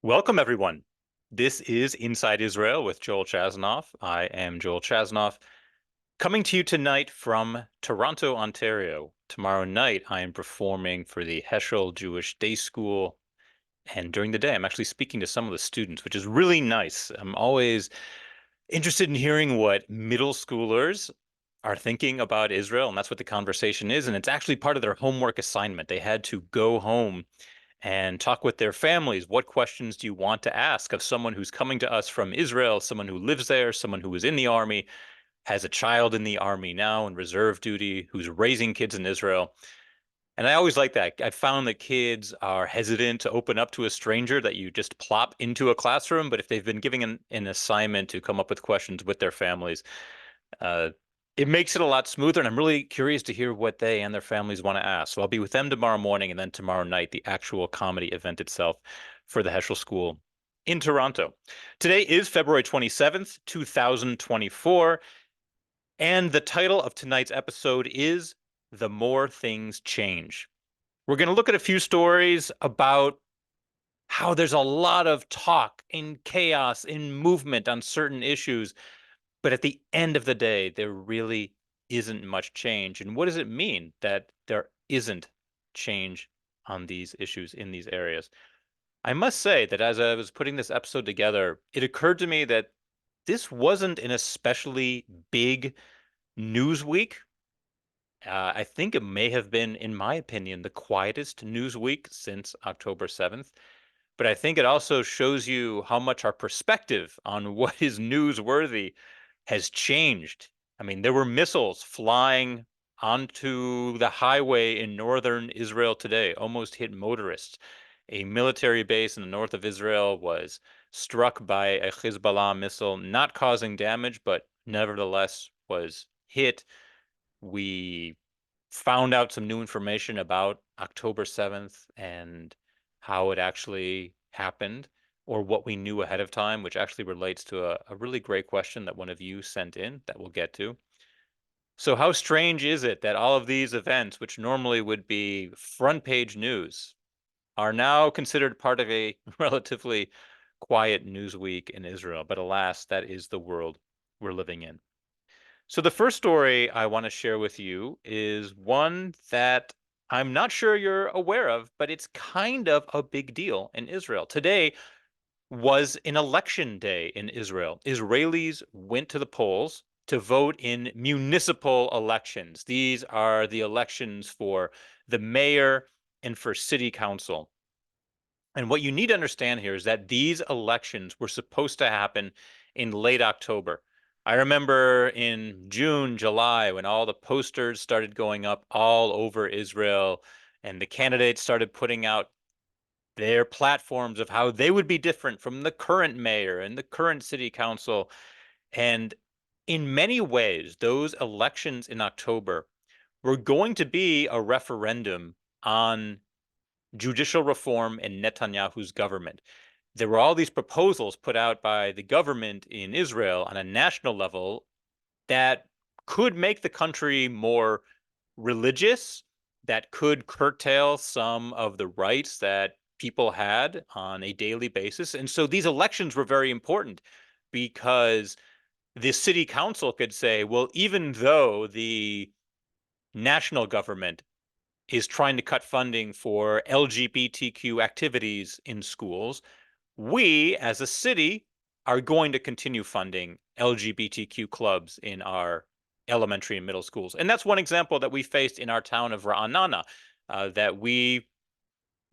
Welcome, everyone. This is Inside Israel with Joel Chasnoff. I am Joel Chasnoff, coming to you tonight from Toronto, Ontario. Tomorrow night, I am performing for the Heschel Jewish Day School. And during the day, I'm actually speaking to some of the students, which is really nice. I'm always interested in hearing what middle schoolers are thinking about Israel, and that's what the conversation is. And it's actually part of their homework assignment. They had to go home and talk with their families. What questions do you want to ask of someone who's coming to us from Israel, someone who lives there, someone who was in the army, has a child in the army now in reserve duty, who's raising kids in Israel? And I always like that. I found that kids are hesitant to open up to a stranger that you just plop into a classroom. But if they've been given an assignment to come up with questions with their families, uh, it makes it a lot smoother, and I'm really curious to hear what they and their families want to ask. So I'll be with them tomorrow morning, and then tomorrow night, the actual comedy event itself for the Heschel School in Toronto. Today is February 27th, 2024, and the title of tonight's episode is The More Things Change. We're going to look at a few stories about how there's a lot of talk and chaos and movement on certain issues, but at the end of the day, there really isn't much change. And what does it mean that there isn't change on these issues in these areas? I must say that as I was putting this episode together, it occurred to me that this wasn't an especially big news week. I think it may have been, in my opinion, the quietest news week since October 7th. But I think it also shows you how much our perspective on what is newsworthy has changed. I mean, there were missiles flying onto the highway in northern Israel today, almost hit motorists. A military base in the north of Israel was struck by a Hezbollah missile, not causing damage, but nevertheless was hit. We found out some new information about October 7th and how it actually happened, or what we knew ahead of time, which actually relates to a really great question that one of you sent in that we'll get to. So, how strange is it that all of these events, which normally would be front page news, are now considered part of a relatively quiet news week in Israel? But alas, that is the world we're living in. So the first story I want to share with you is one that I'm not sure you're aware of, but it's kind of a big deal in Israel. Today was an election day in Israel. Israelis went to the polls to vote in municipal elections. These are the elections for the mayor and for city council. And what you need to understand here is that these elections were supposed to happen in late October. I remember in June, July, when all the posters started going up all over Israel and the candidates started putting out their platforms of how they would be different from the current mayor and the current city council. And in many ways, those elections in October were going to be a referendum on judicial reform in Netanyahu's government. There were all these proposals put out by the government in Israel on a national level that could make the country more religious, that could curtail some of the rights that people had on a daily basis. And so these elections were very important because the city council could say, well, even though the national government is trying to cut funding for LGBTQ activities in schools, we as a city are going to continue funding LGBTQ clubs in our elementary and middle schools. And that's one example that we faced in our town of Ra'anana, that it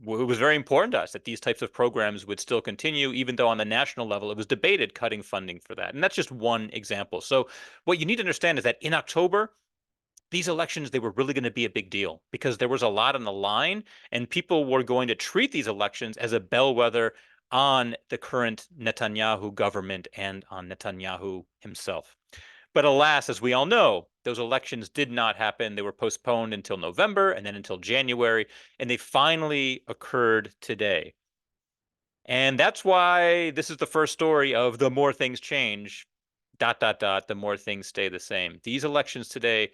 was very important to us that these types of programs would still continue, even though on the national level it was debated cutting funding for that. And that's just one example. So what you need to understand is that in October, these elections, they were really going to be a big deal because there was a lot on the line, and people were going to treat these elections as a bellwether on the current Netanyahu government and on Netanyahu himself. But alas, as we all know, those elections did not happen. They were postponed until November and then until January, and they finally occurred today. And that's why this is the first story of the more things change, dot, dot, dot, the more things stay the same. These elections today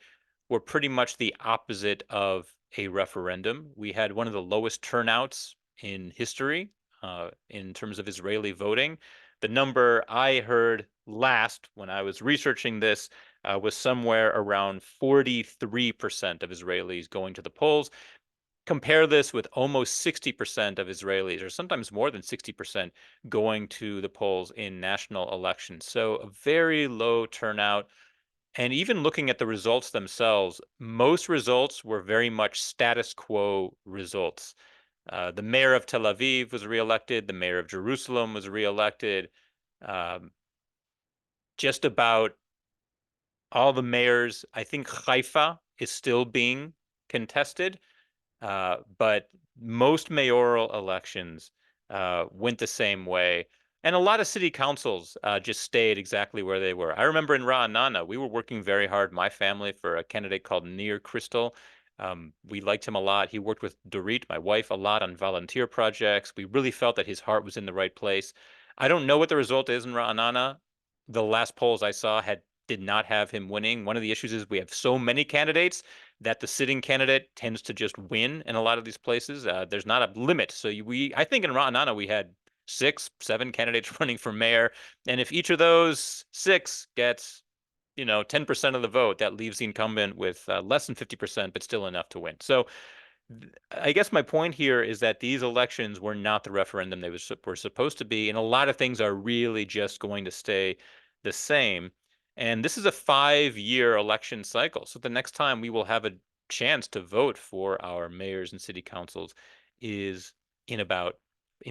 were pretty much the opposite of a referendum. We had one of the lowest turnouts in history. in terms of Israeli voting. The number I heard last when I was researching this was somewhere around 43% of Israelis going to the polls. Compare this with almost 60% of Israelis, or sometimes more than 60%, going to the polls in national elections. So a very low turnout. And even looking at the results themselves, most results were very much status quo results. The mayor of Tel Aviv was reelected. The mayor of Jerusalem was reelected. Um, just about all the mayors. I think Haifa is still being contested. But most mayoral elections went the same way. And a lot of city councils just stayed exactly where they were. I remember in Ra'anana, we were working very hard, my family, for a candidate called Nir Crystal. We liked him a lot. He worked with Dorit, my wife, a lot on volunteer projects. We really felt that his heart was in the right place. I don't know what the result is in Ra'anana. The last polls I saw did not have him winning. One of the issues is we have so many candidates that the sitting candidate tends to just win in a lot of these places. There's not a limit. So I think in Ra'anana we had 6, 7 candidates running for mayor, and if each of those 6 gets 10% of the vote, that leaves the incumbent with less than 50%, but still enough to win. So I guess my point here is that these elections were not the referendum they were supposed to be, and a lot of things are really just going to stay the same. And this is a 5-year election cycle. So the next time we will have a chance to vote for our mayors and city councils is in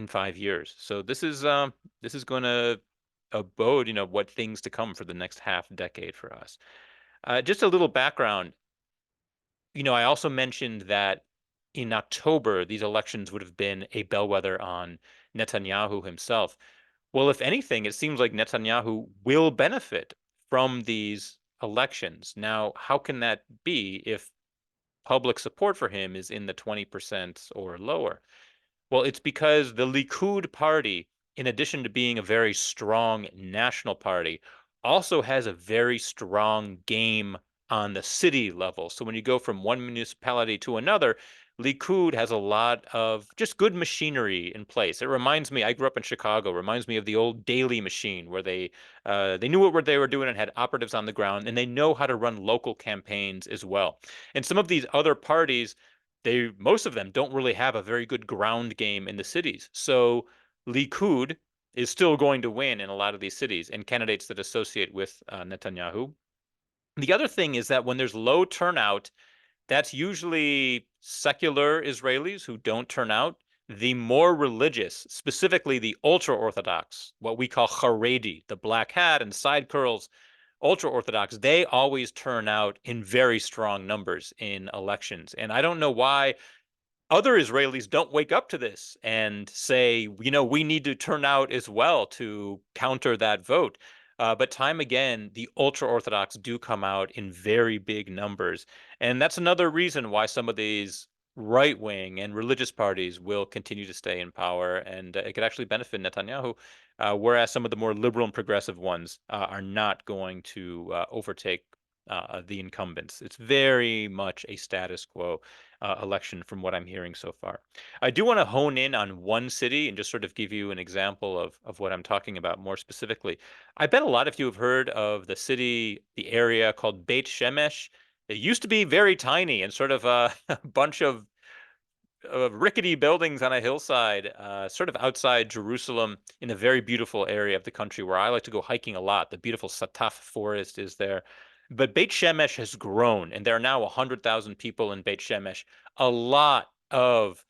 5 years. So this is going to abode, what things to come for the next half decade for us. Just a little background. I also mentioned that in October, these elections would have been a bellwether on Netanyahu himself. Well, if anything, it seems like Netanyahu will benefit from these elections. Now, how can that be if public support for him is in the 20% or lower? Well, it's because the Likud party, in addition to being a very strong national party, also has a very strong game on the city level. So when you go from one municipality to another, Likud has a lot of just good machinery in place. It reminds me, I grew up in Chicago, reminds me of the old Daily machine where they knew what they were doing and had operatives on the ground, and they know how to run local campaigns as well. And some of these other parties, most of them don't really have a very good ground game in the cities. So Likud is still going to win in a lot of these cities and candidates that associate with Netanyahu. The other thing is that when there's low turnout, that's usually secular Israelis who don't turn out. The more religious, specifically the ultra-Orthodox, what we call Haredi, the black hat and side curls, ultra-Orthodox, they always turn out in very strong numbers in elections. And I don't know why other Israelis don't wake up to this and say, we need to turn out as well to counter that vote. But time again, the ultra Orthodox do come out in very big numbers. And that's another reason why some of these right wing and religious parties will continue to stay in power. And it could actually benefit Netanyahu, whereas some of the more liberal and progressive ones are not going to overtake the incumbents. It's very much a status quo election from what I'm hearing so far. I do want to hone in on one city and just sort of give you an example of what I'm talking about more specifically. I bet a lot of you have heard of the area called Beit Shemesh. It used to be very tiny and sort of a bunch of rickety buildings on a hillside, sort of outside Jerusalem, in a very beautiful area of the country where I like to go hiking a lot. The beautiful Sataf forest is there. But Beit Shemesh has grown, and there are now 100,000 people in Beit Shemesh, a lot of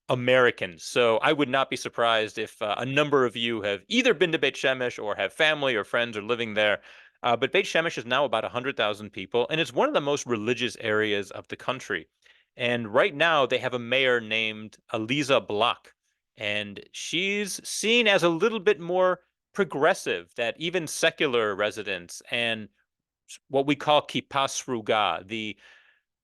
Americans. So I would not be surprised if a number of you have either been to Beit Shemesh or have family or friends or living there. But Beit Shemesh is now about 100,000 people, and it's one of the most religious areas of the country. And right now they have a mayor named Aliza Block, and she's seen as a little bit more progressive that even secular residents and what we call kippah sruga, the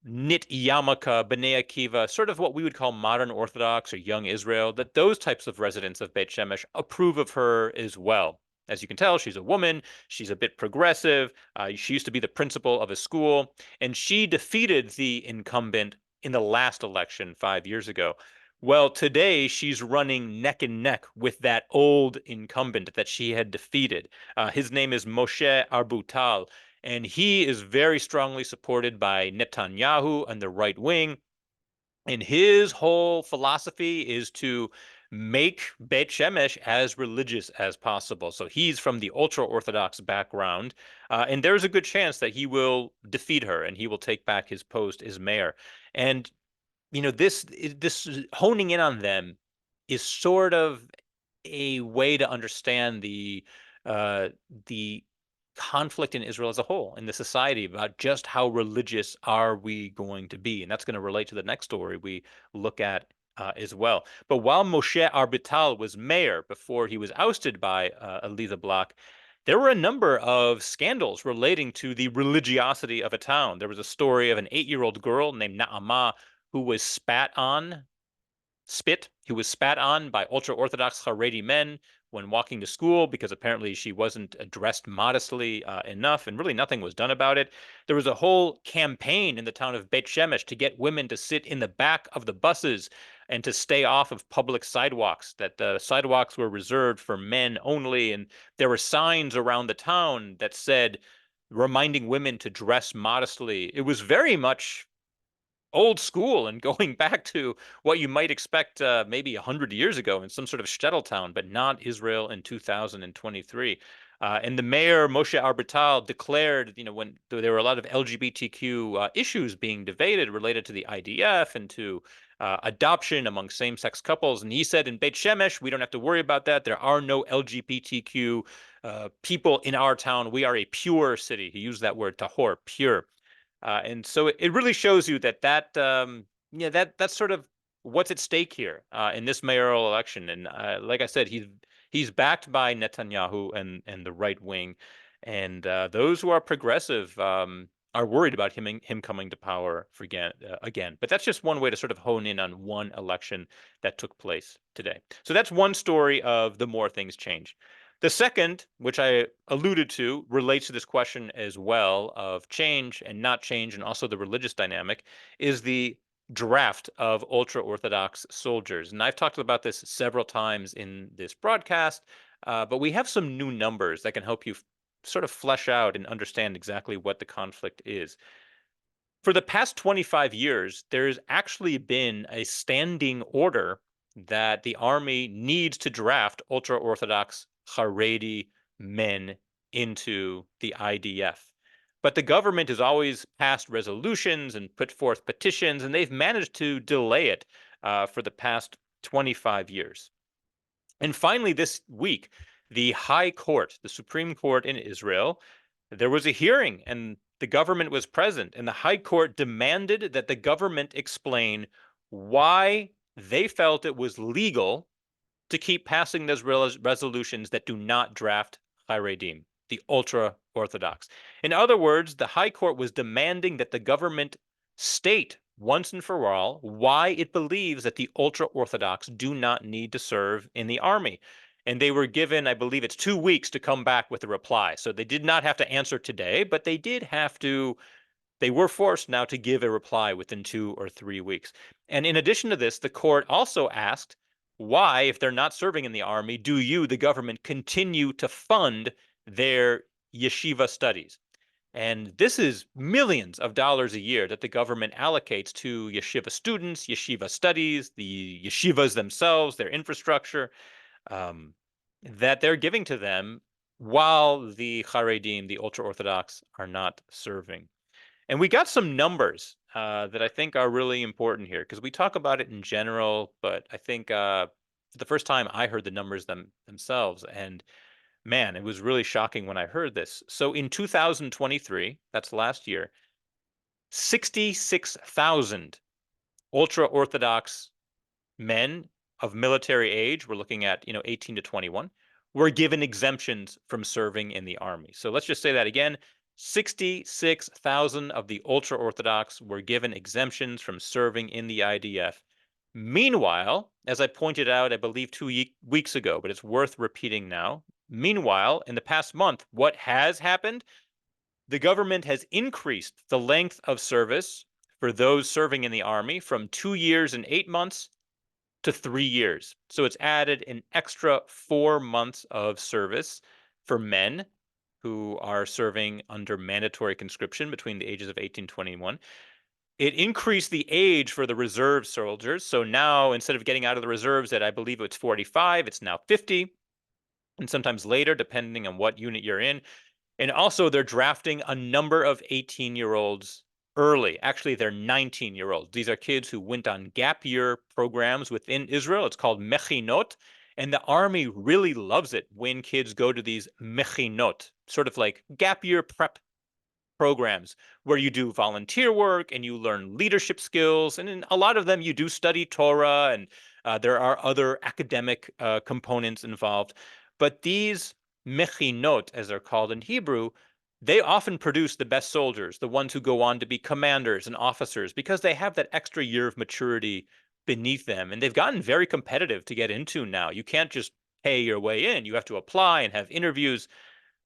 Nit Yarmulke, Bnei Akiva, sort of what we would call modern Orthodox or young Israel, that those types of residents of Beit Shemesh approve of her as well. As you can tell, she's a woman. She's a bit progressive. She used to be the principal of a school, and she defeated the incumbent in the last election 5 years ago. Well, today she's running neck and neck with that old incumbent that she had defeated. His name is Moshe Arbutal, and he is very strongly supported by Netanyahu and the right wing. And his whole philosophy is to make Beit Shemesh as religious as possible. So he's from the ultra-Orthodox background, and there's a good chance that he will defeat her and he will take back his post as mayor. And this honing in on them is sort of a way to understand uh, the conflict in Israel as a whole, in the society, about just how religious are we going to be. And that's going to relate to the next story we look at as well. But while Moshe Arbital was mayor before he was ousted by Eliza Block, there were a number of scandals relating to the religiosity of a town. There was a story of an 8-year-old girl named Naamah who was who was spat on by ultra-Orthodox Haredi men when walking to school because apparently she wasn't dressed modestly enough, and really nothing was done about it. There was a whole campaign in the town of Beit Shemesh to get women to sit in the back of the buses and to stay off of public sidewalks, that the sidewalks were reserved for men only. And there were signs around the town that said, reminding women to dress modestly. It was very much old school and going back to what you might expect maybe 100 years ago in some sort of shtetl town, but not Israel in 2023. And the mayor, Moshe Arbital, declared, when there were a lot of LGBTQ issues being debated related to the IDF and to adoption among same-sex couples. And he said, in Beit Shemesh, we don't have to worry about that. There are no LGBTQ people in our town. We are a pure city. He used that word, tahor, pure. And so it really shows you that's sort of what's at stake here in this mayoral election. And like I said, he's backed by Netanyahu and the right wing, and those who are progressive are worried about him coming to power again. But that's just one way to sort of hone in on one election that took place today. So that's one story of the more things change. The second, which I alluded to, relates to this question as well of change and not change, and also the religious dynamic, is the draft of ultra-Orthodox soldiers. And I've talked about this several times in this broadcast, but we have some new numbers that can help you sort of flesh out and understand exactly what the conflict is. For the past 25 years, there's actually been a standing order that the army needs to draft ultra-Orthodox Haredi men into the IDF. But the government has always passed resolutions and put forth petitions, and they've managed to delay it for the past 25 years. And finally, this week, the High Court, the Supreme Court in Israel, there was a hearing and the government was present, and the High Court demanded that the government explain why they felt it was legal to keep passing those resolutions that do not draft Haredim, the ultra-Orthodox. In other words, the High Court was demanding that the government state once and for all why it believes that the ultra-Orthodox do not need to serve in the army. And they were given, I believe it's 2 weeks to come back with a reply. So they did not have to answer today, but they were forced now to give a reply within 2 or 3 weeks. And in addition to this, the court also asked, why, if they're not serving in the army, do you, the government, continue to fund their yeshiva studies? And this is millions of dollars a year that the government allocates to yeshiva students, yeshiva studies, the yeshivas themselves, their infrastructure, that they're giving to them while the Haredim, the ultra-Orthodox, are not serving. And we got some numbers that I think are really important here because we talk about it in general, but I think for the first time I heard the numbers themselves. And man, it was really shocking when I heard this. So in 2023, that's last year, 66,000 ultra-Orthodox men of military age, we're looking at 18 to 21, were given exemptions from serving in the army. So let's just say that again. 66,000 of the ultra-Orthodox were given exemptions from serving in the IDF. Meanwhile, as I pointed out, I believe 2 weeks ago, but it's worth repeating now. Meanwhile, in the past month, what has happened? The government has increased the length of service for those serving in the army from 2 years and 8 months to 3 years. So it's added an extra 4 months of service for men who are serving under mandatory conscription between the ages of 18 and 21. It increased the age for the reserve soldiers. So now, instead of getting out of the reserves at, I believe it's 45, it's now 50, and sometimes later, depending on what unit you're in. And also, they're drafting a number of 18-year-olds early. Actually, they're 19-year-olds. These are kids who went on gap year programs within Israel. It's called mechinot. And the army really loves it when kids go to these mechinot, sort of like gap year prep programs where you do volunteer work and you learn leadership skills. And in a lot of them, you do study Torah, and there are other academic components involved. But these mechinot, as they're called in Hebrew, they often produce the best soldiers, the ones who go on to be commanders and officers, because they have that extra year of maturity beneath them. And they've gotten very competitive to get into now. You can't just pay your way in. You have to apply and have interviews.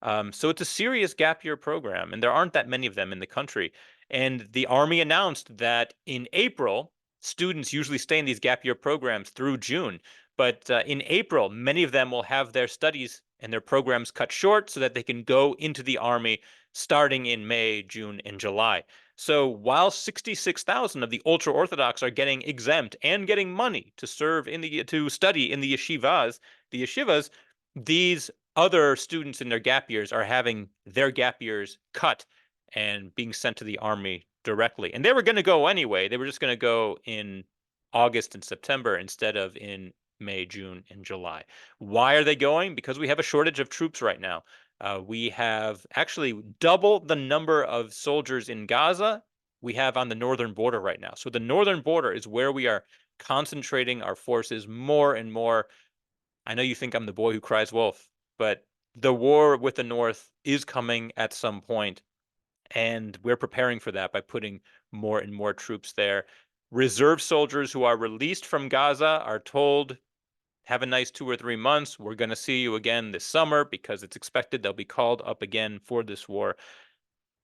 So it's a serious gap year program, and there aren't that many of them in the country. And the Army announced that in April, students usually stay in these gap year programs through June. But in April, many of them will have their studies and their programs cut short so that they can go into the Army starting in May, June, and July. So while 66,000 of the ultra Orthodox are getting exempt and getting money to serve in to study in the yeshivas, these other students in their gap years are having their gap years cut and being sent to the Army directly. And they were going to go anyway. They were just going to go in August and September instead of in May, June, and July. Why are they going? Because we have a shortage of troops right now. We have actually double the number of soldiers in Gaza we have on the northern border right now. So the northern border is where we are concentrating our forces more and more. I know you think I'm the boy who cries wolf, but the war with the North is coming at some point, and we're preparing for that by putting more and more troops there. Reserve soldiers who are released from Gaza are told, have a nice 2 or 3 months. We're going to see you again this summer because it's expected they'll be called up again for this war.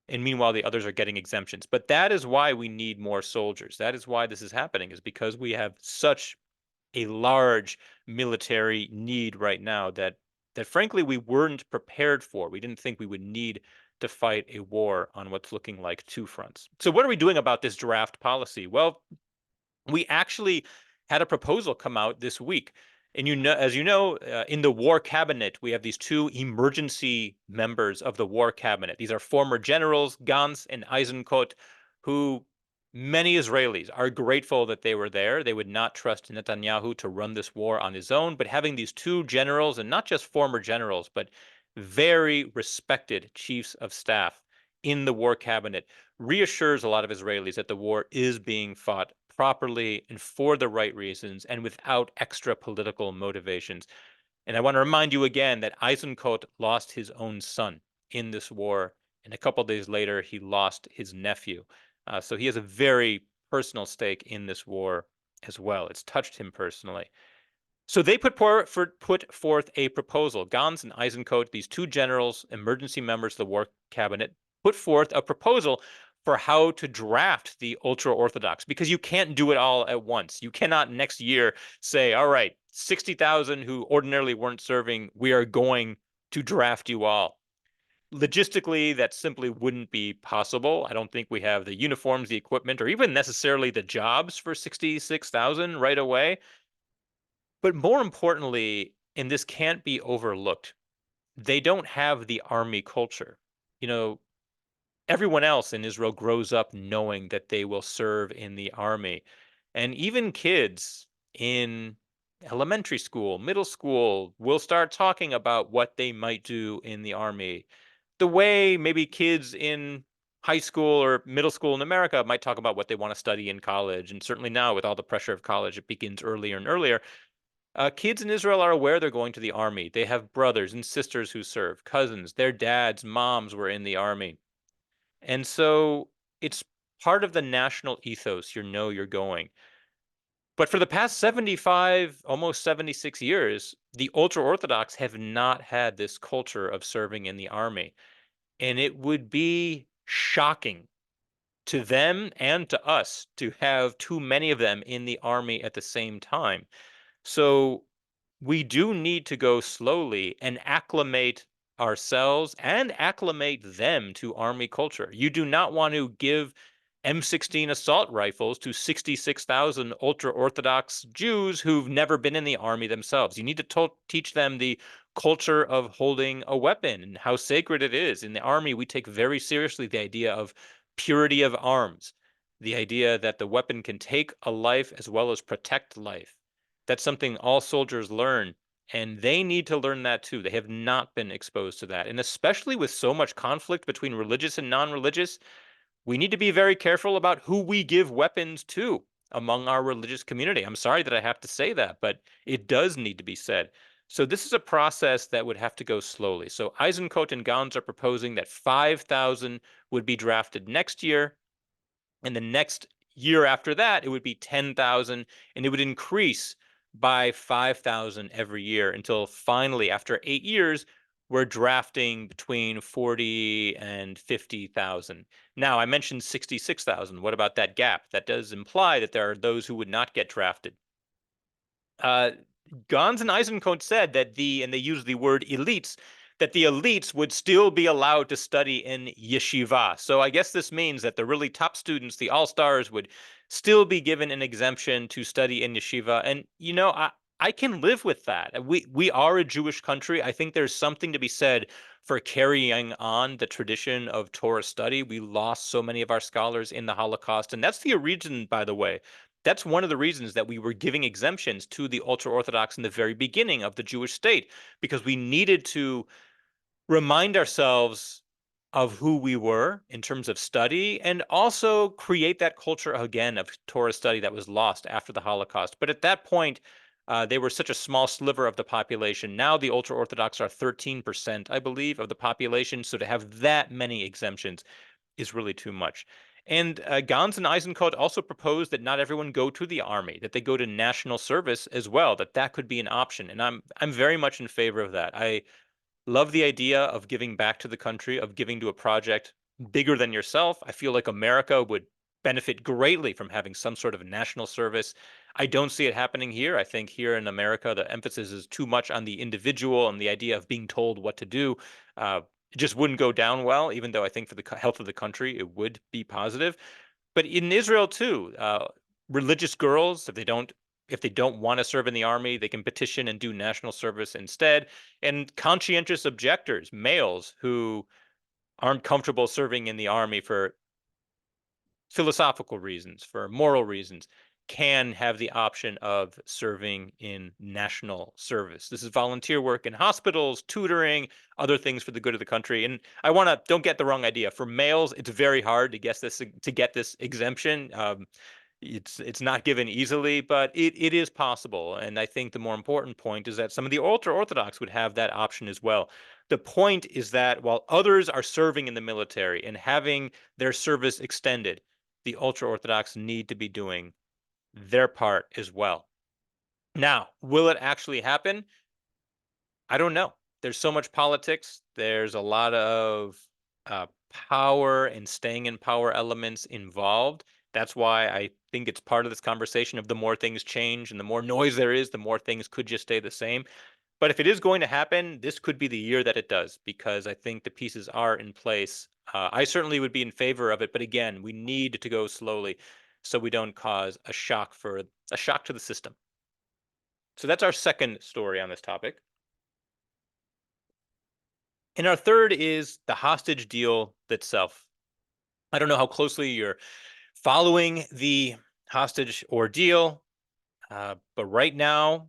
And meanwhile, the others are getting exemptions. But that is why we need more soldiers. That is why this is happening, is because we have such a large military need right now that frankly we weren't prepared for. We didn't think we would need to fight a war on what's looking like two fronts. So what are we doing about this draft policy? Well, we actually had a proposal come out this week. And as you know, in the War Cabinet, we have these two emergency members of the War Cabinet. These are former generals, Gantz and Eisenkot, who many Israelis are grateful that they were there. They would not trust Netanyahu to run this war on his own. But having these two generals, and not just former generals, but very respected chiefs of staff in the War Cabinet, reassures a lot of Israelis that the war is being fought properly and for the right reasons and without extra political motivations. And I want to remind you again that Eisenkot lost his own son in this war, and a couple days later, he lost his nephew. So he has a very personal stake in this war as well. It's touched him personally. So they put forth a proposal. Gantz and Eisenkot, these two generals, emergency members of the War Cabinet, put forth a proposal for how to draft the ultra Orthodox, because you can't do it all at once. You cannot next year say, all right, 60,000 who ordinarily weren't serving, we are going to draft you all. Logistically, that simply wouldn't be possible. I don't think we have the uniforms, the equipment, or even necessarily the jobs for 66,000 right away. But more importantly, and this can't be overlooked, they don't have the army culture. You know, everyone else in Israel grows up knowing that they will serve in the army. And even kids in elementary school, middle school will start talking about what they might do in the army. The way maybe kids in high school or middle school in America might talk about what they want to study in college. And certainly now, with all the pressure of college, it begins earlier and earlier. Kids in Israel are aware they're going to the army. They have brothers and sisters who serve, cousins, their dads, moms were in the army. And so it's part of the national ethos. You know you're going. But for the past 75, almost 76 years, the ultra Orthodox have not had this culture of serving in the army. And it would be shocking to them and to us to have too many of them in the army at the same time. So we do need to go slowly and acclimate ourselves and acclimate them to army culture. You do not want to give M16 assault rifles to 66,000 ultra Orthodox Jews who've never been in the army themselves. You need to teach them the culture of holding a weapon and how sacred it is. In the army, we take very seriously the idea of purity of arms, the idea that the weapon can take a life as well as protect life. That's something all soldiers learn, and they need to learn that too. They have not been exposed to that. And especially with so much conflict between religious and non-religious, we need to be very careful about who we give weapons to among our religious community. I'm sorry that I have to say that, but it does need to be said. So this is a process that would have to go slowly. So Eisenkot and Gans are proposing that 5,000 would be drafted next year, and the next year after that, it would be 10,000, and it would increase by 5,000 every year until finally, after 8 years, we're drafting between 40 and 50,000. Now, I mentioned 66,000. What about that gap? That does imply that there are those who would not get drafted. Gans and Eisenkot said that and they used the word elites, that the elites would still be allowed to study in yeshiva. So I guess this means that the really top students, the all-stars, would still be given an exemption to study in yeshiva. And, I can live with that. We are a Jewish country. I think there's something to be said for carrying on the tradition of Torah study. We lost so many of our scholars in the Holocaust. And that's the reason, by the way, that's one of the reasons that we were giving exemptions to the ultra-Orthodox in the very beginning of the Jewish state, because we needed to remind ourselves of who we were in terms of study and also create that culture again of Torah study that was lost after the Holocaust. But at that point, they were such a small sliver of the population. Now the ultra-Orthodox are 13%, I believe, of the population. So to have that many exemptions is really too much. And Gans and Eisenkot also proposed that not everyone go to the army, that they go to national service as well, that could be an option. And I'm very much in favor of that. I love the idea of giving back to the country, of giving to a project bigger than yourself. I feel like America would benefit greatly from having some sort of national service. I don't see it happening here. I think here in America, the emphasis is too much on the individual and the idea of being told what to do. It just wouldn't go down well, even though I think for the health of the country, it would be positive. But in Israel too, religious girls, if they don't want to serve in the army, they can petition and do national service instead. And conscientious objectors, males who aren't comfortable serving in the army for philosophical reasons, for moral reasons, can have the option of serving in national service. This is volunteer work in hospitals, tutoring, other things for the good of the country. And don't get the wrong idea. For males, it's very hard to get this exemption. It's not given easily, but it is possible. And I think the more important point is that some of the ultra-Orthodox would have that option as well. The point is that while others are serving in the military and having their service extended, the ultra-Orthodox need to be doing their part as well. Now, will it actually happen? I don't know. There's so much politics. There's a lot of power and staying in power elements involved. That's why I think it's part of this conversation of the more things change and the more noise there is, the more things could just stay the same. But if it is going to happen, this could be the year that it does, because I think the pieces are in place. I certainly would be in favor of it, but again, we need to go slowly so we don't cause a shock to the system. So that's our second story on this topic. And our third is the hostage deal itself. I don't know how closely you're following the hostage ordeal, but right now,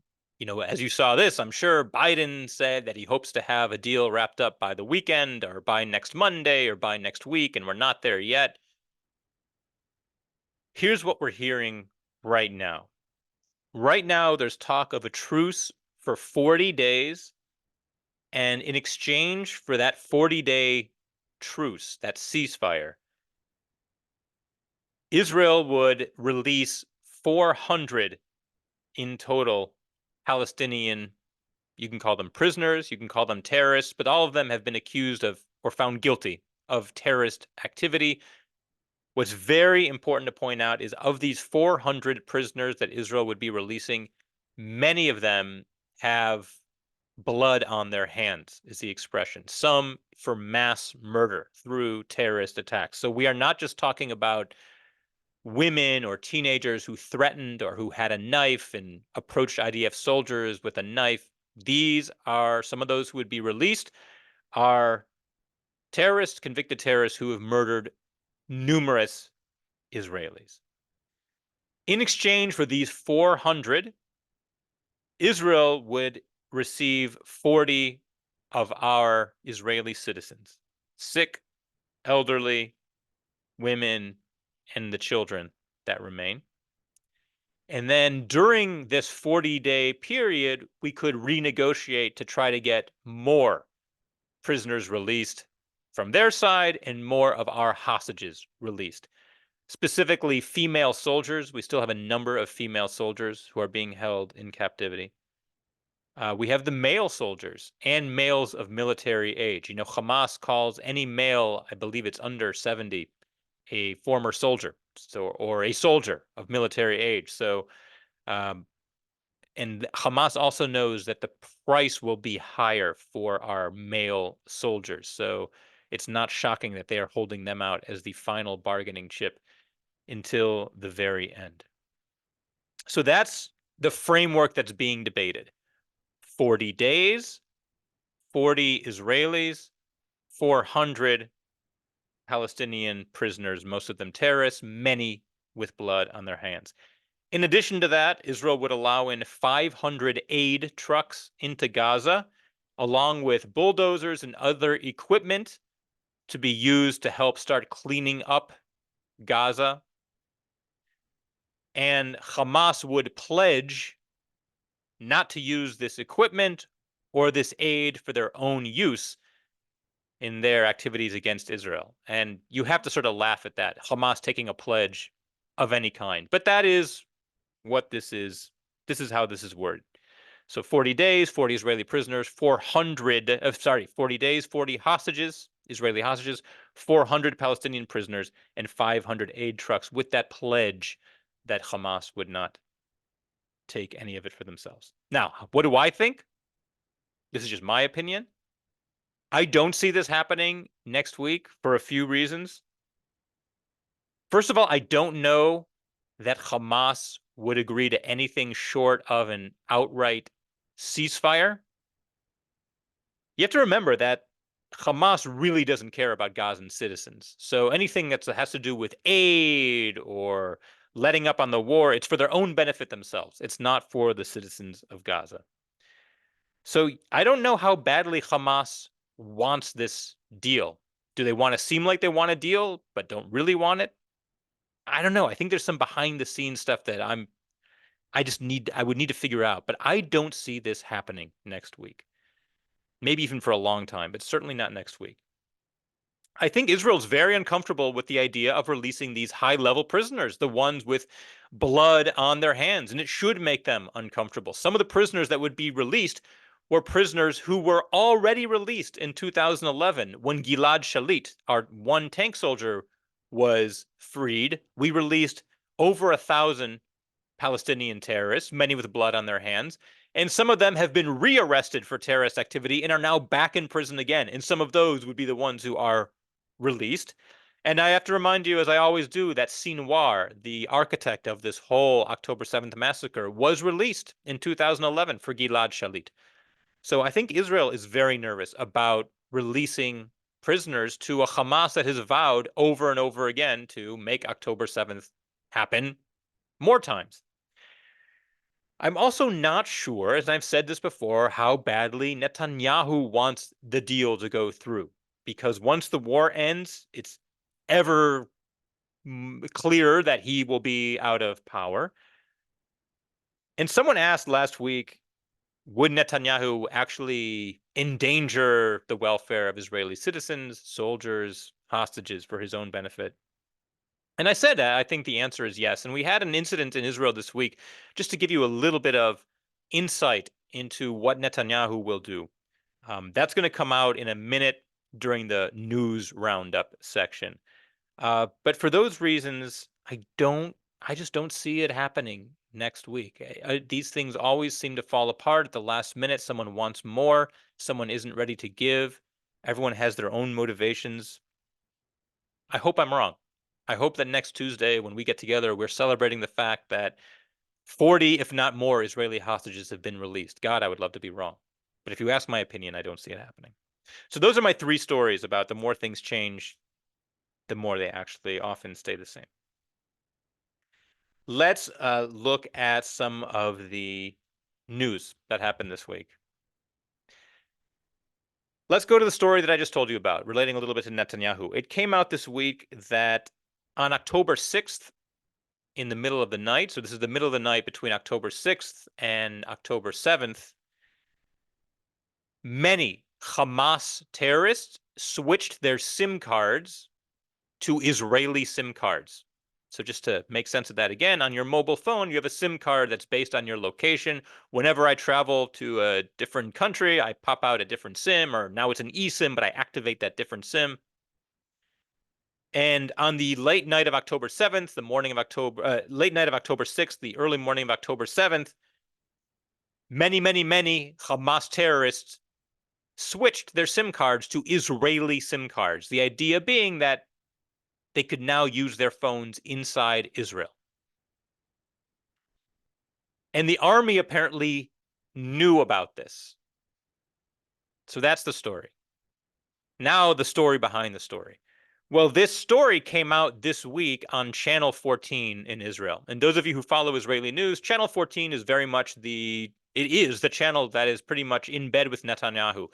as you saw this, I'm sure Biden said that he hopes to have a deal wrapped up by the weekend or by next Monday or by next week, and we're not there yet. Here's what we're hearing right now. Right now, there's talk of a truce for 40 days. And in exchange for that 40-day truce, that ceasefire, Israel would release 400 in total Palestinian, you can call them prisoners, you can call them terrorists, but all of them have been accused of or found guilty of terrorist activity. What's very important to point out is of these 400 prisoners that Israel would be releasing, Many of them have blood on their hands, is the expression. Some for mass murder through terrorist attacks. So we are not just talking about women or teenagers who threatened or who had a knife and approached IDF soldiers with a knife. These are some of those who would be released are terrorists, convicted terrorists who have murdered numerous Israelis. In exchange for these 400, Israel would receive 40 of our Israeli citizens, sick, elderly, women, and the children that remain. And then during this 40-day period, we could renegotiate to try to get more prisoners released from their side and more of our hostages released. Specifically, female soldiers. We still have a number of female soldiers who are being held in captivity. We have the male soldiers and males of military age. You know, Hamas calls any male, I believe it's under 70, a former soldier, or a soldier of military age. So, and Hamas also knows that the price will be higher for our male soldiers. So it's not shocking that they are holding them out as the final bargaining chip until the very end. So that's the framework that's being debated. 40 days, 40 Israelis, 400 Palestinian prisoners, most of them terrorists, many with blood on their hands. In addition to that, Israel would allow in 500 aid trucks into Gaza, along with bulldozers and other equipment to be used to help start cleaning up Gaza. And Hamas would pledge not to use this equipment or this aid for their own use in their activities against Israel. And you have to sort of laugh at that, Hamas taking a pledge of any kind. But that is what this is. This is how this is worded. So 40 days, 40 Israeli prisoners, 40 days, 40 hostages, Israeli hostages, 400 Palestinian prisoners, and 500 aid trucks with that pledge that Hamas would not take any of it for themselves. Now, what do I think? This is just my opinion. I don't see this happening next week for a few reasons. First of all, I don't know that Hamas would agree to anything short of an outright ceasefire. You have to remember that Hamas really doesn't care about Gazan citizens. So anything that has to do with aid or letting up on the war, it's for their own benefit themselves. It's not for the citizens of Gaza. So I don't know how badly Hamas wants this deal. Do they want to seem like they want a deal, but don't really want it? I don't know. I think there's some behind the scenes stuff that I would need to figure out, but I don't see this happening next week. Maybe even for a long time, but certainly not next week. I think Israel's very uncomfortable with the idea of releasing these high-level prisoners, the ones with blood on their hands, and it should make them uncomfortable. Some of the prisoners that would be released were prisoners who were already released in 2011 when Gilad Shalit, our one tank soldier, was freed. We released over 1,000 Palestinian terrorists, many with blood on their hands, and some of them have been rearrested for terrorist activity and are now back in prison again. And some of those would be the ones who are released. And I have to remind you, as I always do, that Sinwar, the architect of this whole October 7th massacre, was released in 2011 for Gilad Shalit. So I think Israel is very nervous about releasing prisoners to a Hamas that has vowed over and over again to make October 7th happen more times. I'm also not sure, as I've said this before, how badly Netanyahu wants the deal to go through. Because once the war ends, it's ever clearer that he will be out of power. And someone asked last week, would Netanyahu actually endanger the welfare of Israeli citizens, soldiers, hostages for his own benefit? And I said I think the answer is yes. And we had an incident in Israel this week, just to give you a little bit of insight into what Netanyahu will do. That's going to come out in a minute during the news roundup section. But for those reasons, I just don't see it happening next week. These things always seem to fall apart at the last minute. Someone wants more, someone isn't ready to give. Everyone has their own motivations. I hope I'm wrong. I hope that next Tuesday, when we get together, we're celebrating the fact that 40, if not more, Israeli hostages have been released. God, I would love to be wrong. But if you ask my opinion, I don't see it happening. So those are my three stories about the more things change, the more they actually often stay the same. Let's look at some of the news that happened this week. Let's go to the story that I just told you about, relating a little bit to Netanyahu. It came out this week that on October 6th, in the middle of the night, so this is the middle of the night between October 6th and October 7th, many Hamas terrorists switched their SIM cards to Israeli SIM cards. So just to make sense of that again, on your mobile phone, you have a SIM card that's based on your location. Whenever I travel to a different country, I pop out a different SIM, or now it's an eSIM, but I activate that different SIM. And on the late night of October 7th, late night of October 6th, the early morning of October 7th, many Hamas terrorists switched their SIM cards to Israeli SIM cards. The idea being that they could now use their phones inside Israel. And the army apparently knew about this. So that's the story. Now the story behind the story. Well, this story came out this week on Channel 14 in Israel. And those of you who follow Israeli news, Channel 14 is very much it is the channel that is pretty much in bed with Netanyahu.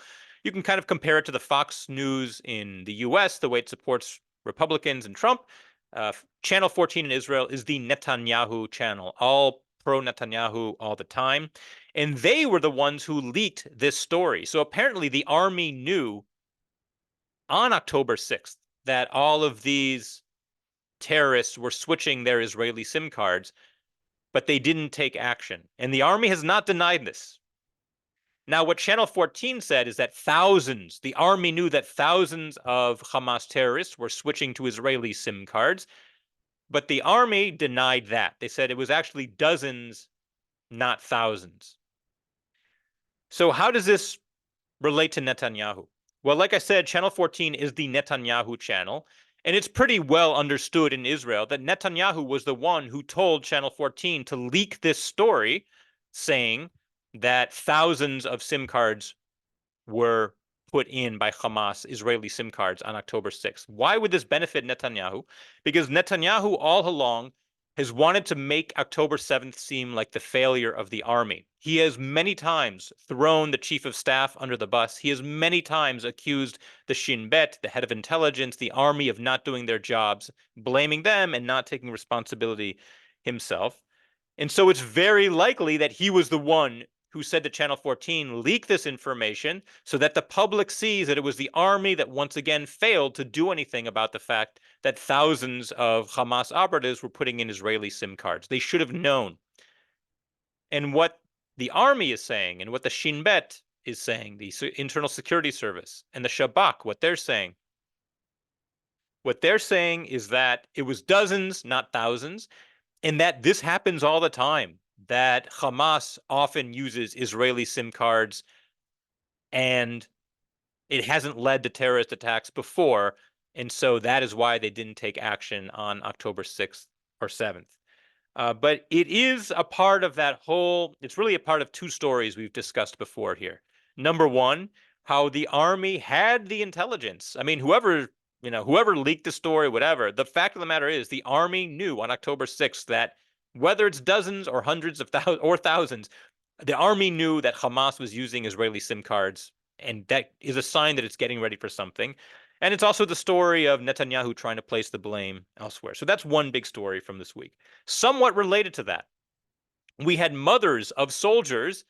You can kind of compare it to the Fox News in the US, the way it supports Republicans and Trump. Channel 14 in Israel is the Netanyahu channel, all pro Netanyahu all the time. And they were the ones who leaked this story. So apparently the army knew on October 6th that all of these terrorists were switching their Israeli SIM cards, but they didn't take action. And the army has not denied this. Now, what Channel 14 said is that the army knew that thousands of Hamas terrorists were switching to Israeli SIM cards, but the army denied that. They said it was actually dozens, not thousands. So how does this relate to Netanyahu? Well, like I said, Channel 14 is the Netanyahu channel, and it's pretty well understood in Israel that Netanyahu was the one who told Channel 14 to leak this story, saying that thousands of SIM cards were put in by Hamas Israeli SIM cards on October 6th. Why would this benefit Netanyahu? Because Netanyahu all along has wanted to make October 7th seem like the failure of the army. He has many times thrown the chief of staff under the bus. He has many times accused the Shin Bet, the head of intelligence, the army of not doing their jobs, blaming them and not taking responsibility himself. And so it's very likely that he was the one who said to Channel 14, leak this information so that the public sees that it was the army that once again failed to do anything about the fact that thousands of Hamas operatives were putting in Israeli SIM cards. They should have known. And what the army is saying and what the Shin Bet is saying, the Internal Security Service and the Shabak, what they're saying is that it was dozens, not thousands, and that this happens all the time, that Hamas often uses Israeli SIM cards and it hasn't led to terrorist attacks before. And so that is why they didn't take action on October 6th or 7th. But it is a part of it's really a part of two stories we've discussed before here. Number one, how the army had the intelligence. I mean, whoever leaked the story, whatever, the fact of the matter is the army knew on October 6th that whether it's dozens or hundreds of thousands, the army knew that Hamas was using Israeli SIM cards, and that is a sign that it's getting ready for something. And it's also the story of Netanyahu trying to place the blame elsewhere. So that's one big story from this week. Somewhat related to that, we had mothers of soldiers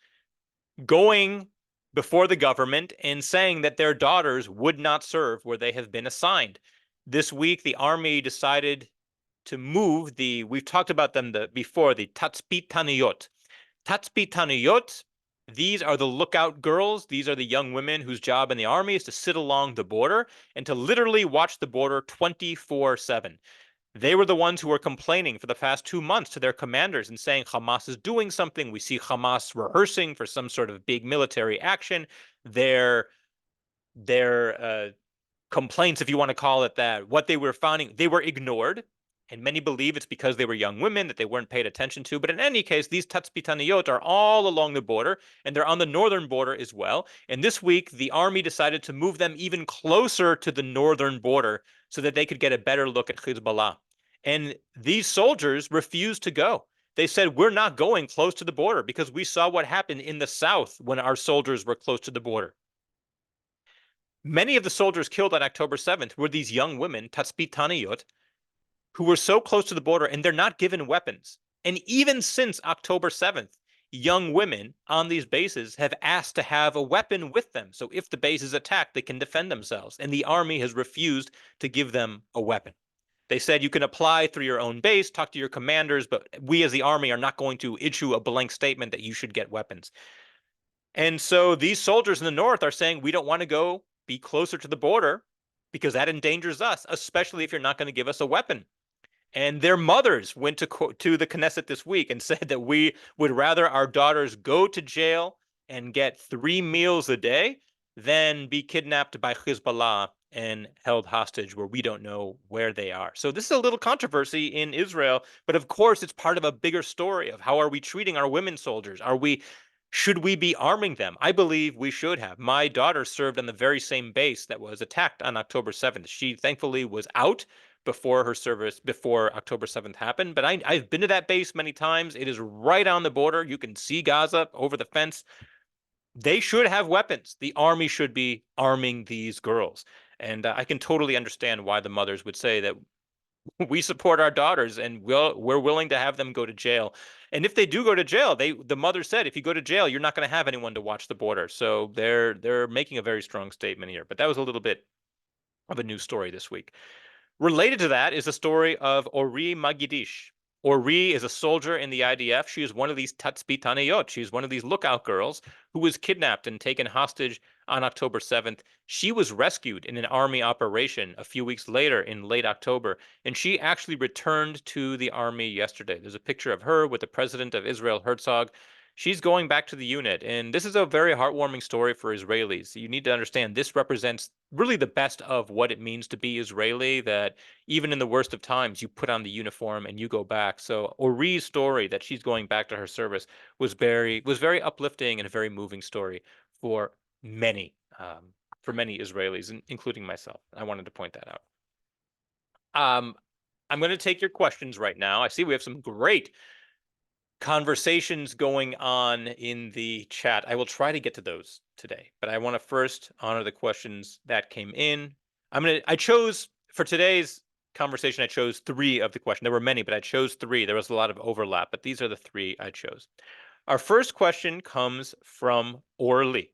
going before the government and saying that their daughters would not serve where they have been assigned. This week, the army decided to move we've talked about them before, the Tatzpitaniyot. Tatzpitaniyot, these are the lookout girls. These are the young women whose job in the army is to sit along the border and to literally watch the border 24/7. They were the ones who were complaining for the past 2 months to their commanders and saying Hamas is doing something. We see Hamas rehearsing for some sort of big military action. Their complaints, if you want to call it that, what they were finding, they were ignored. And many believe it's because they were young women that they weren't paid attention to. But in any case, these Tatzpitaniyot are all along the border, and they're on the northern border as well. And this week, the army decided to move them even closer to the northern border so that they could get a better look at Hezbollah. And these soldiers refused to go. They said, we're not going close to the border because we saw what happened in the south when our soldiers were close to the border. Many of the soldiers killed on October 7th were these young women, Tatzpitaniyot, who were so close to the border, and they're not given weapons. And even since October 7th, young women on these bases have asked to have a weapon with them. So if the base is attacked, they can defend themselves. And the army has refused to give them a weapon. They said you can apply through your own base, talk to your commanders, but we as the army are not going to issue a blank statement that you should get weapons. And so these soldiers in the north are saying we don't want to go be closer to the border because that endangers us, especially if you're not going to give us a weapon. And their mothers went to the Knesset this week and said that we would rather our daughters go to jail and get 3 meals a day than be kidnapped by Hezbollah and held hostage where we don't know where they are. So this is a little controversy in Israel, but of course it's part of a bigger story of how are we treating our women soldiers? Should we be arming them? I believe we should have. My daughter served on the very same base that was attacked on October 7th. She thankfully was out before her service, before October 7th happened. But I've been to that base many times. It is right on the border. You can see Gaza over the fence. They should have weapons. The army should be arming these girls. And I can totally understand why the mothers would say that we support our daughters and we're willing to have them go to jail. And if they do go to jail, the mother said, if you go to jail, you're not going to have anyone to watch the border. So they're making a very strong statement here. But that was a little bit of a news story this week. Related to that is the story of Ori Magidish. Ori is a soldier in the IDF. She is one of these Tatzpitaniyot. She's one of these lookout girls who was kidnapped and taken hostage on October 7th. She was rescued in an army operation a few weeks later in late October, and she actually returned to the army yesterday. There's a picture of her with the president of Israel, Herzog. She's going back to the unit, and this is a very heartwarming story for Israelis. You need to understand this represents really the best of what it means to be Israeli, that even in the worst of times, you put on the uniform and you go back. So Ori's story that she's going back to her service was very uplifting and a very moving story for many Israelis, including myself. I wanted to point that out. I'm going to take your questions right now. I see we have some great conversations going on in the chat. I will try to get to those today, but I want to first honor the questions that came in. I chose for today's conversation, I chose 3 of the questions. There were many, but I chose 3. There was a lot of overlap, but these are the 3 I chose. Our first question comes from Orly.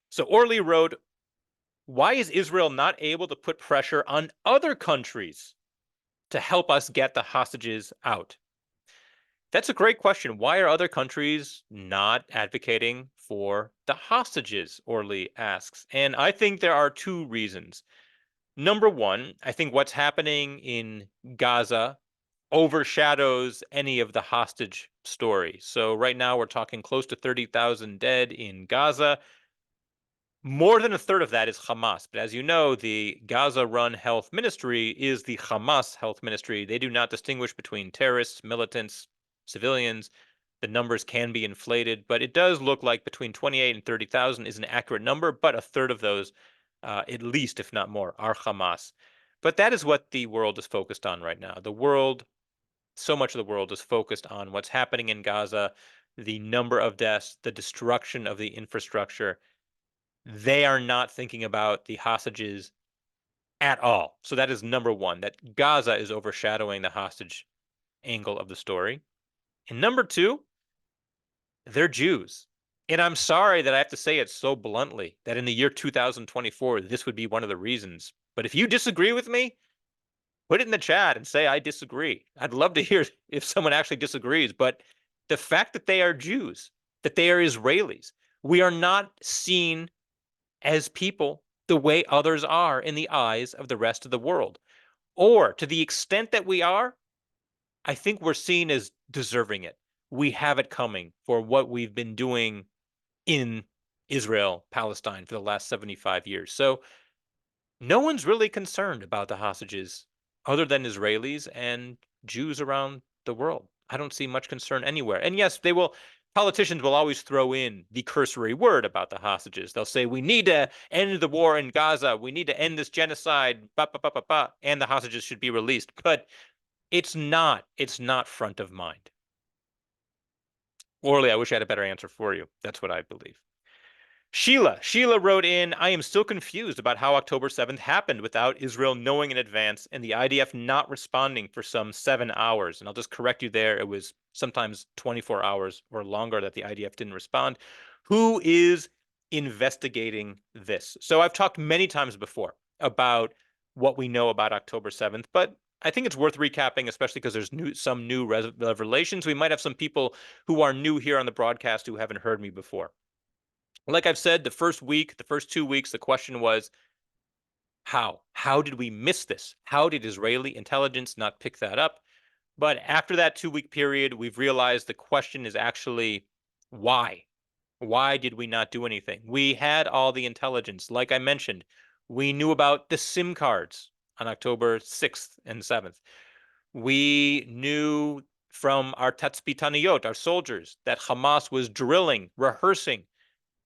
So Orly wrote, why is Israel not able to put pressure on other countries to help us get the hostages out? That's a great question. Why are other countries not advocating for the hostages? Orly asks. And I think there are 2 reasons. Number one, I think what's happening in Gaza overshadows any of the hostage story. So right now we're talking close to 30,000 dead in Gaza. More than a third of that is Hamas. But as you know, the Gaza-run health ministry is the Hamas health ministry. They do not distinguish between terrorists, militants, civilians. The numbers can be inflated, but it does look like between 28 and 30,000 is an accurate number, but a third of those, at least, if not more, are Hamas. But that is what the world is focused on right now. So much of the world is focused on what's happening in Gaza, the number of deaths, the destruction of the infrastructure. They are not thinking about the hostages at all. So that is number one, that Gaza is overshadowing the hostage angle of the story. And number 2, they're Jews. And I'm sorry that I have to say it so bluntly that in the year 2024, this would be one of the reasons. But if you disagree with me, put it in the chat and say I disagree. I'd love to hear if someone actually disagrees. But the fact that they are Jews, that they are Israelis, we are not seen as people the way others are in the eyes of the rest of the world. Or to the extent that we are, I think we're seen as deserving it. We have it coming for what we've been doing in Israel, Palestine for the last 75 years. So no one's really concerned about the hostages other than Israelis and Jews around the world. I don't see much concern anywhere. And yes, politicians will always throw in the cursory word about the hostages. They'll say, we need to end the war in Gaza. We need to end this genocide, and the hostages should be released. But it's not front of mind. Orly, I wish I had a better answer for you. That's what I believe. Sheila wrote in, I am still confused about how October 7th happened without Israel knowing in advance and the IDF not responding for some 7 hours. And I'll just correct you there. It was sometimes 24 hours or longer that the IDF didn't respond. Who is investigating this? So I've talked many times before about what we know about October 7th, but I think it's worth recapping, especially because there's some new revelations. We might have some people who are new here on the broadcast who haven't heard me before. Like I've said, the first 2 weeks, the question was, how? How did we miss this? How did Israeli intelligence not pick that up? But after that 2 week period, we've realized the question is actually why? Why did we not do anything? We had all the intelligence. Like I mentioned, we knew about the SIM cards on October 6th and 7th. We knew from our Tatzpitaniyot, our soldiers, that Hamas was drilling, rehearsing,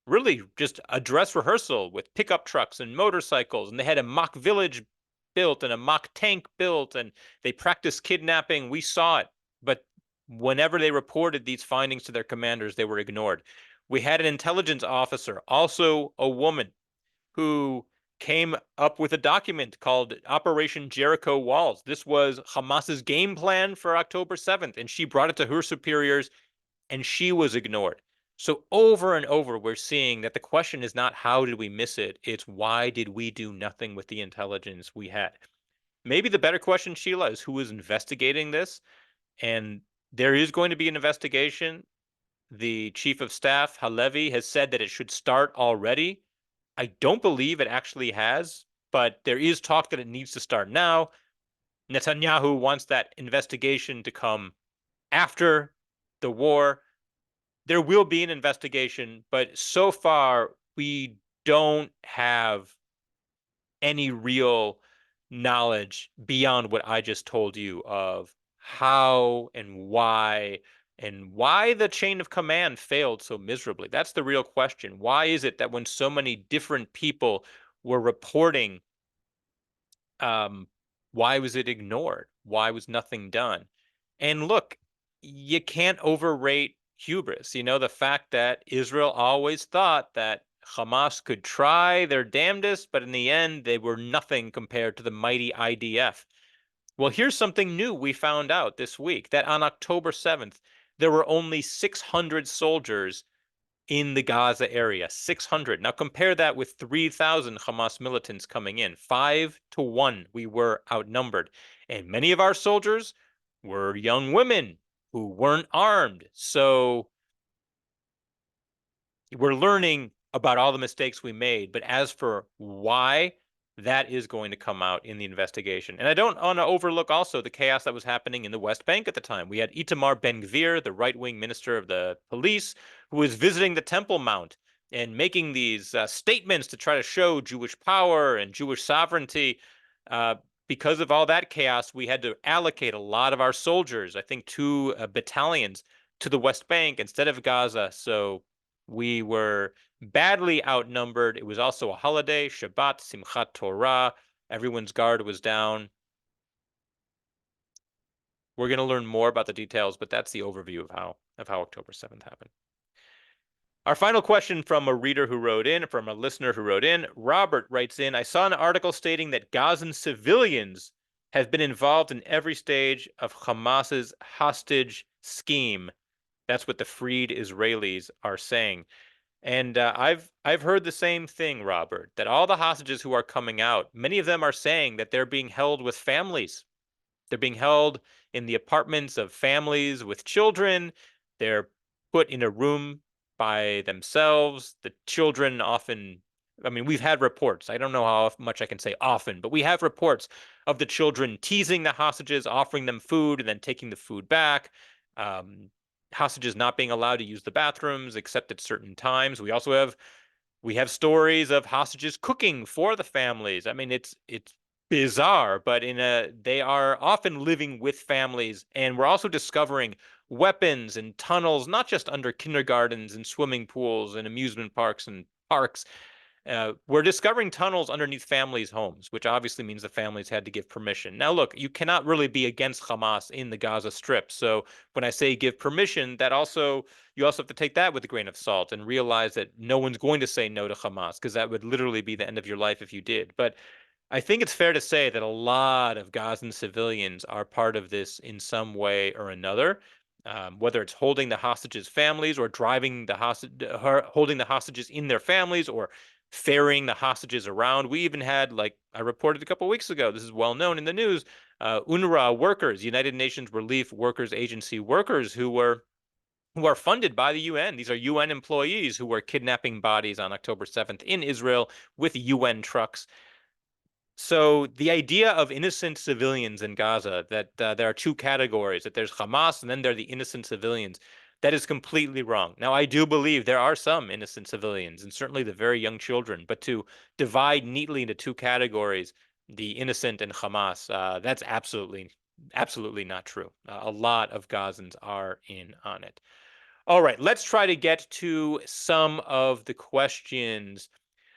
really just a dress rehearsal with pickup trucks and motorcycles. And they had a mock village built and a mock tank built, and they practiced kidnapping. We saw it. But whenever they reported these findings to their commanders, they were ignored. We had an intelligence officer, also a woman, who came up with a document called Operation Jericho Walls. This was Hamas's game plan for October 7th, and she brought it to her superiors, and she was ignored. So over and over, we're seeing that the question is not how did we miss it? It's why did we do nothing with the intelligence we had? Maybe the better question, Sheila, is who is investigating this? And there is going to be an investigation. The chief of staff, Halevi, has said that it should start already. I don't believe it actually has, but there is talk that it needs to start now. Netanyahu wants that investigation to come after the war. There will be an investigation, but so far we don't have any real knowledge beyond what I just told you of how and why the chain of command failed so miserably. That's the real question. Why is it that when so many different people were reporting, why was it ignored? Why was nothing done? And look, you can't overrate hubris. You know, the fact that Israel always thought that Hamas could try their damnedest, but in the end, they were nothing compared to the mighty IDF. Well, here's something new we found out this week, that on October 7th, there were only 600 soldiers in the Gaza area. 600. Now compare that with 3,000 Hamas militants coming in. 5-1, we were outnumbered. And many of our soldiers were young women who weren't armed. So we're learning about all the mistakes we made. But as for why, that is going to come out in the investigation. And I don't want to overlook also the chaos that was happening in the West Bank at the time. We had Itamar Ben-Gvir, the right-wing minister of the police, who was visiting the Temple Mount and making these statements to try to show Jewish power and Jewish sovereignty. Because of all that chaos, we had to allocate a lot of our soldiers, I think 2 battalions, to the West Bank instead of Gaza. So we were badly outnumbered. It was also a holiday, Shabbat, Simchat Torah. Everyone's guard was down. We're going to learn more about the details, but that's the overview of how October 7th happened. Our final question from a reader who wrote in, from a listener who wrote in, Robert writes in, I saw an article stating that Gazan civilians have been involved in every stage of Hamas's hostage scheme. That's what the freed Israelis are saying. And I've heard the same thing, Robert, that all the hostages who are coming out, many of them are saying that they're being held with families. They're being held in the apartments of families with children. They're put in a room by themselves. The children often I mean, we've had reports. I don't know how much I can say often, but we have reports of the children teasing the hostages, offering them food, and then taking the food back. Um, Hostages not being allowed to use the bathrooms except at certain times. We have stories of hostages cooking for the families. I mean, it's bizarre, but they are often living with families, and we're also discovering weapons and tunnels, not just under kindergartens and swimming pools and amusement parks and parks. We're discovering tunnels underneath families' homes, which obviously means the families had to give permission. Now, look, you cannot really be against Hamas in the Gaza Strip. So when I say give permission, you also have to take that with a grain of salt and realize that no one's going to say no to Hamas, because that would literally be the end of your life if you did. But I think it's fair to say that a lot of Gazan civilians are part of this in some way or another. Whether it's holding the hostages' families or holding the hostages in their families or ferrying the hostages around. We even had, like I reported a couple of weeks ago, this is well known in the news, UNRWA workers, United Nations Relief Workers Agency workers who are funded by the UN. These are UN employees who were kidnapping bodies on October 7th in Israel with UN trucks. So the idea of innocent civilians in Gaza, that there are two categories, that there's Hamas and then there are the innocent civilians, that is completely wrong. Now, I do believe there are some innocent civilians, and certainly the very young children, but to divide neatly into two categories, the innocent and Hamas, that's absolutely not true. A lot of Gazans are in on it. All right, let's try to get to some of the questions.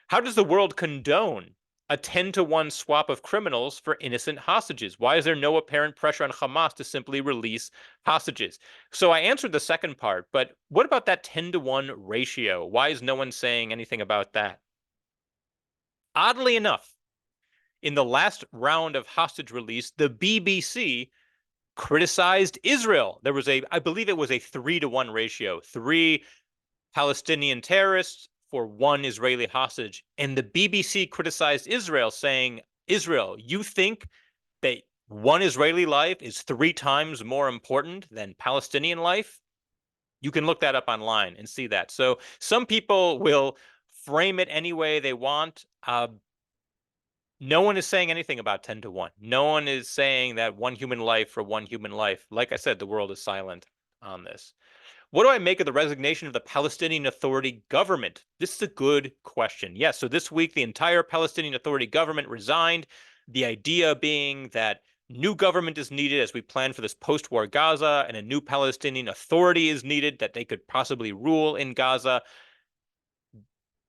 How does the world condone a 10-to-1 swap of criminals for innocent hostages? Why is there no apparent pressure on Hamas to simply release hostages? So I answered the second part, but what about that 10-to-1 ratio? Why is no one saying anything about that? Oddly enough, in the last round of hostage release, the BBC criticized Israel. I believe it was a 3-to-1 ratio. Three Palestinian terrorists for one Israeli hostage. And the BBC criticized Israel, saying, Israel, you think that one Israeli life is 3 times more important than Palestinian life? You can look that up online and see that. So some people will frame it any way they want. No one is saying anything about 10-to-1. No one is saying that one human life for one human life. Like I said, the world is silent on this. What do I make of the resignation of the Palestinian Authority government? This is a good question. Yes, so this week the entire Palestinian Authority government resigned. The idea being that new government is needed as we plan for this post-war Gaza, and a new Palestinian Authority is needed that they could possibly rule in Gaza.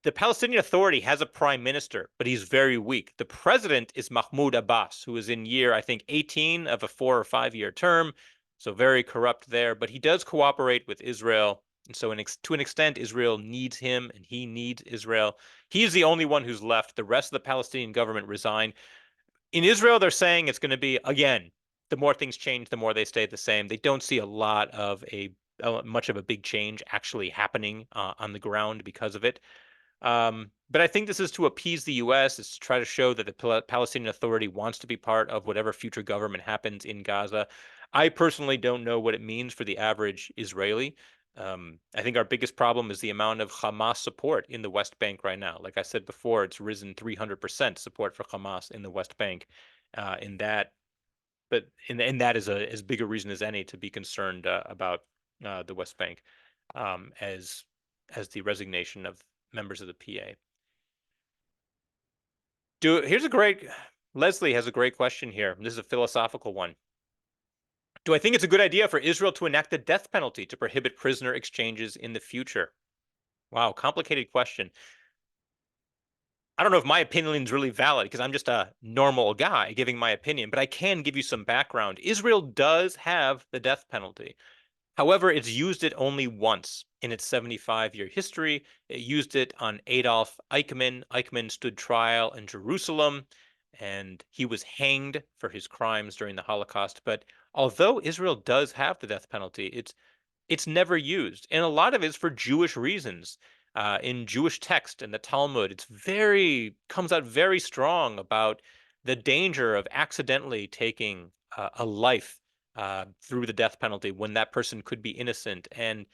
The Palestinian Authority has a prime minister, but he's very weak. The president is Mahmoud Abbas, who is in year, I think, 18 of a 4 or 5 year term. So very corrupt there, but he does cooperate with Israel. And so to an extent, Israel needs him and he needs Israel. He's the only one who's left. The rest of the Palestinian government resigned. In Israel, they're saying it's going to be, again, the more things change, the more they stay the same. They don't see a lot of much of a big change actually happening on the ground because of it. But I think this is to appease the U.S. It's to try to show that the Palestinian Authority wants to be part of whatever future government happens in Gaza. I personally don't know what it means for the average Israeli. I think our biggest problem is the amount of Hamas support in the West Bank right now. Like I said before, it's risen 300% support for Hamas in the West Bank. In that, but in that is as big a reason as any to be concerned about the West Bank, as the resignation of members of the PA. Here's a great, Leslie has a great question here. This is a philosophical one. Do I think it's a good idea for Israel to enact the death penalty to prohibit prisoner exchanges in the future? Wow, complicated question. I don't know if my opinion is really valid because I'm just a normal guy giving my opinion, but I can give you some background. Israel does have the death penalty. However, it's used it only once in its 75-year history. It used it on Adolf Eichmann. Eichmann stood trial in Jerusalem, and he was hanged for his crimes during the Holocaust. But although Israel does have the death penalty, it's never used, and a lot of it's for Jewish reasons. In Jewish text and the Talmud, comes out very strong about the danger of accidentally taking a life through the death penalty when that person could be innocent. And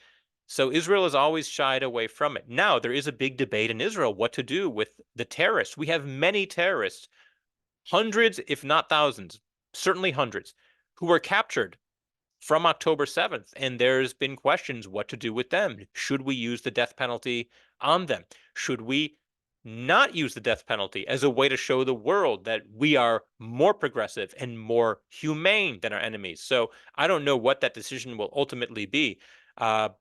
So Israel has always shied away from it. Now, there is a big debate in Israel what to do with the terrorists. We have many terrorists, hundreds, if not thousands, certainly hundreds, who were captured from October 7th. And there's been questions what to do with them. Should we use the death penalty on them? Should we not use the death penalty as a way to show the world that we are more progressive and more humane than our enemies? So I don't know what that decision will ultimately be.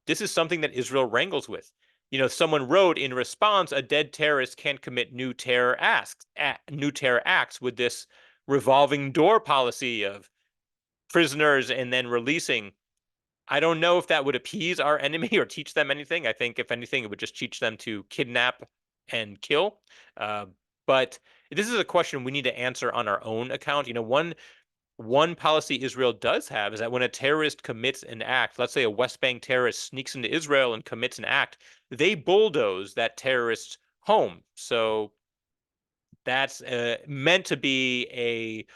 This is something that Israel wrangles with. Someone wrote in response, a dead terrorist can't commit new terror acts with this revolving door policy of prisoners and then releasing. I don't know if that would appease our enemy or teach them anything. I think, if anything, it would just teach them to kidnap and kill. But this is a question we need to answer on our own account. One policy Israel does have is that when a terrorist commits an act, let's say a West Bank terrorist sneaks into Israel and commits an act, they bulldoze that terrorist's home. So that's meant to be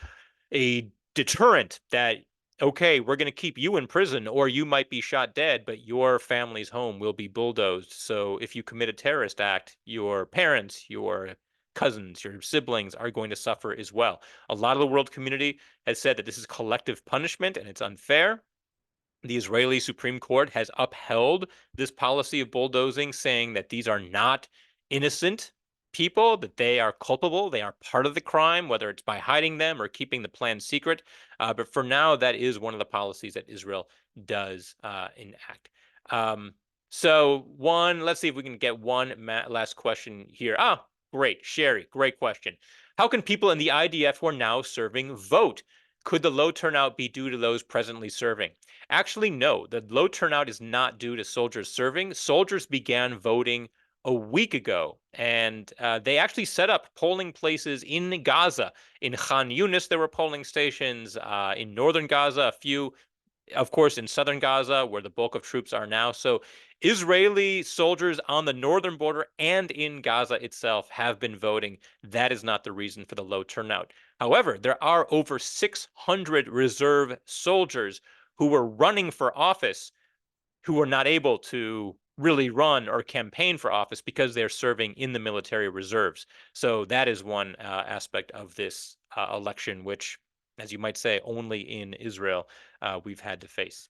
a deterrent that, okay, we're going to keep you in prison or you might be shot dead, but your family's home will be bulldozed. So if you commit a terrorist act, your parents, your cousins, your siblings are going to suffer as well. A lot of the world community has said that this is collective punishment and it's unfair. The Israeli Supreme Court has upheld this policy of bulldozing, saying that these are not innocent people, that they are culpable, they are part of the crime, whether it's by hiding them or keeping the plan secret. But for now, that is one of the policies that Israel does enact. Let's see if we can get one last question here. Great, Sherry, great question. How can people in the IDF who are now serving vote? Could the low turnout be due to those presently serving? Actually, no, the low turnout is not due to soldiers serving. Soldiers began voting a week ago, and they actually set up polling places in Gaza. In Khan Yunis, there were polling stations. In northern Gaza, a few, of course, in southern Gaza, where the bulk of troops are now. So Israeli soldiers on the northern border and in Gaza itself have been voting. That is not the reason for the low turnout. However, there are over 600 reserve soldiers who were running for office who were not able to really run or campaign for office because they're serving in the military reserves. So that is one aspect of this election, which, as you might say, only in Israel we've had to face.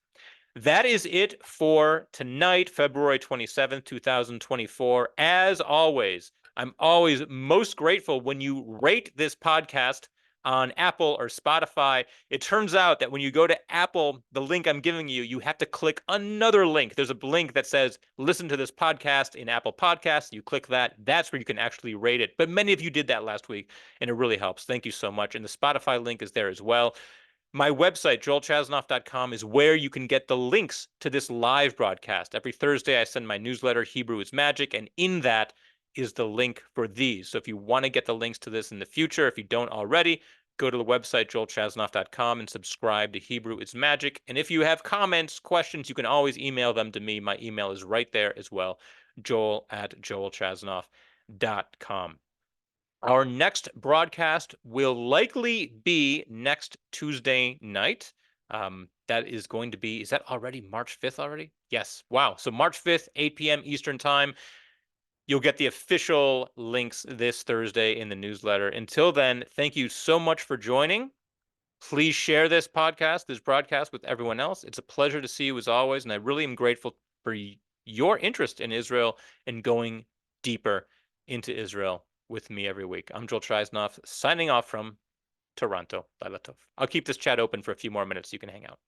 That is it for tonight, February 27th, 2024. As always, I'm always most grateful when you rate this podcast on Apple or Spotify. It turns out that when you go to Apple, the link I'm giving you, you have to click another link. There's a link that says, listen to this podcast in Apple Podcasts. You click that. That's where you can actually rate it. But many of you did that last week, and it really helps. Thank you so much. And the Spotify link is there as well. My website, joelchasnoff.com, is where you can get the links to this live broadcast. Every Thursday, I send my newsletter, Hebrew is Magic, and in that is the link for these. So if you want to get the links to this in the future, if you don't already, go to the website, joelchasnoff.com, and subscribe to Hebrew is Magic. And if you have comments, questions, you can always email them to me. My email is right there as well, joel@joelchasnoff.com. Our next broadcast will likely be next Tuesday night. That is going to be, is that already March 5th already? Yes. Wow. So March 5th, 8 p.m. Eastern Time. You'll get the official links this Thursday in the newsletter. Until then, thank you so much for joining. Please share this broadcast with everyone else. It's a pleasure to see you as always, and I really am grateful for your interest in Israel and going deeper into Israel with me every week. I'm Joel Chasnoff, signing off from Toronto. Laila Tov. I'll keep this chat open for a few more minutes so you can hang out.